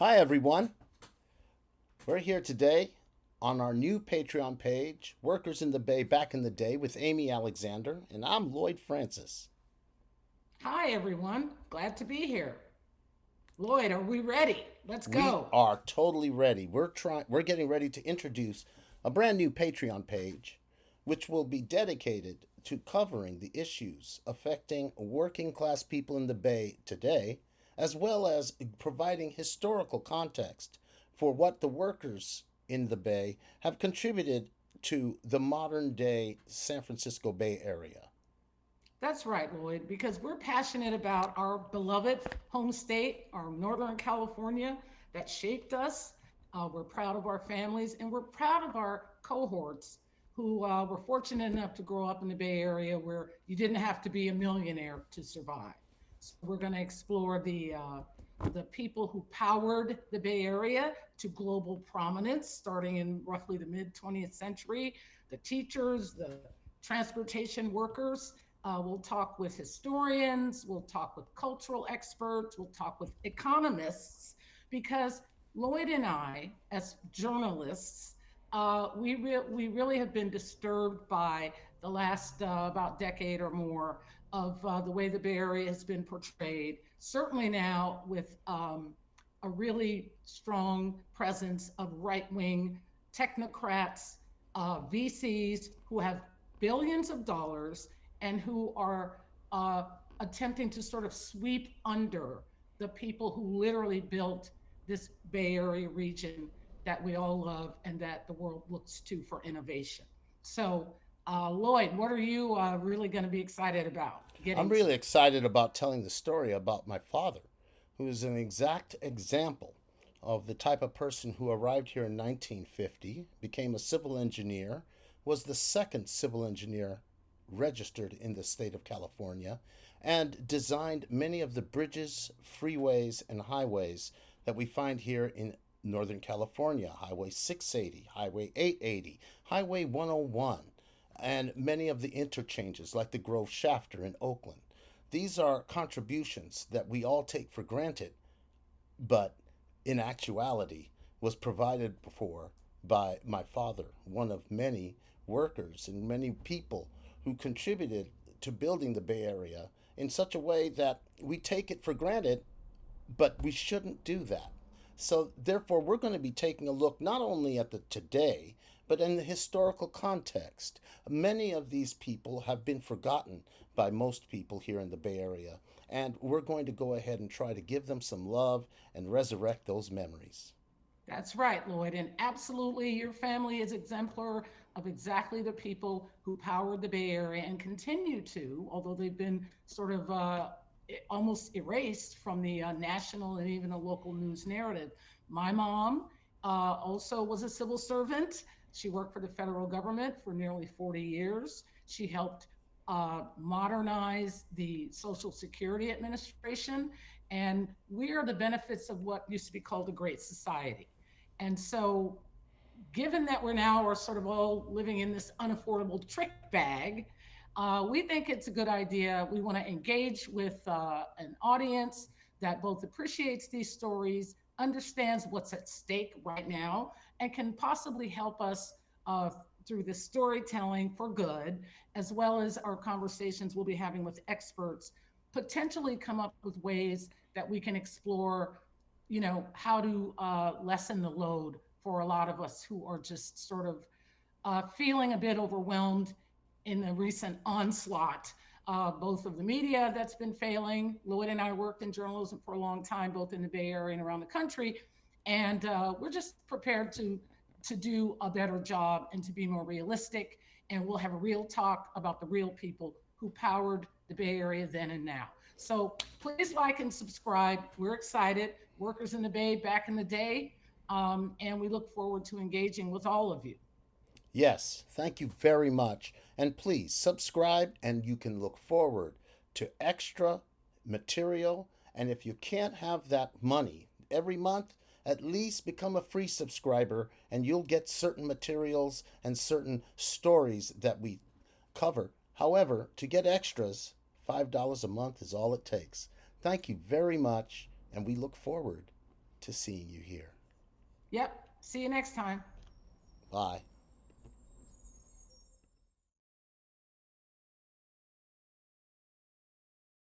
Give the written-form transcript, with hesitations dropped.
Hi, everyone. We're here today on our new Patreon page, Workers in the Bay Back in the Day with Amy Alexander, and I'm Lloyd Francis. Hi, everyone. Glad to be here. Lloyd, are we ready? Let's We go. are totally ready. We're getting ready to introduce a brand new Patreon page which will be dedicated to covering the issues affecting working class people in the Bay today, as well as providing historical context for what the workers in the Bay have contributed to the modern day San Francisco Bay Area. That's right, Lloyd, because we're passionate about our beloved home state, our Northern California that shaped us. We're proud of our families and we're proud of our cohorts who were fortunate enough to grow up in the Bay Area where you didn't have to be a millionaire to survive. So we're going to explore the people who powered the Bay Area to global prominence starting in roughly the mid 20th century, the teachers, the transportation workers. We'll talk with historians, we'll talk with cultural experts, we'll talk with economists, because Lloyd and I, as journalists, we really have been disturbed by the last about decade or more of the way the Bay Area has been portrayed. Certainly now with a really strong presence of right wing technocrats, VCs who have billions of dollars and who are uh, attempting to sort of sweep under the people who literally built this Bay Area region that we all love and that the world looks to for innovation. So, Lloyd, what are you really going to be excited about I'm getting to? really excited about telling the story about my father, who is an exact example of the type of person who arrived here in 1950, became a civil engineer, was the second civil engineer registered in the state of California, and designed many of the bridges, freeways, and highways that we find here in Northern California: Highway 680, Highway 880, Highway 101, and many of the interchanges like the Grove Shafter in Oakland. These are contributions that we all take for granted, but in actuality was provided for by my father, one of many workers and many people who contributed to building the Bay Area in such a way that we take it for granted, but we shouldn't do that. So, therefore, we're going to be taking a look not only at the today, but in the historical context. Many of these people have been forgotten by most people here in the Bay Area, and we're going to go ahead and try to give them some love and resurrect those memories. That's right, Lloyd. And absolutely, your family is exemplar of exactly the people who powered the Bay Area and continue to, although they've been sort of almost erased from the national and even the local news narrative. My mom also was a civil servant. She worked for the federal government for nearly 40 years. She helped modernize the Social Security Administration. And we are the benefits of what used to be called the Great Society. And so, given that we're now are sort of all living in this unaffordable trick bag, we think it's a good idea. We want to engage with an audience that both appreciates these stories, understands what's at stake right now, and can possibly help us through the storytelling for good, as well as our conversations we'll be having with experts, potentially come up with ways that we can explore, how to lessen the load for a lot of us who are just sort of feeling a bit overwhelmed in the recent onslaught, both of the media that's been failing. Lloyd and I worked in journalism for a long time, both in the Bay Area and around the country, and we're just prepared to do a better job and to be more realistic. And we'll have a real talk about the real people who powered the Bay Area then and now. So please like and subscribe. We're excited. Workers in the Bay back in the day. And we look forward to engaging with all of you. Yes, thank you very much. And please subscribe, and you can look forward to extra material. And if you can't have that money every month, at least become a free subscriber, and you'll get certain materials and certain stories that we cover. However, to get extras, $5 a month is all it takes. Thank you very much, and we look forward to seeing you here. Yep. See you next time. Bye.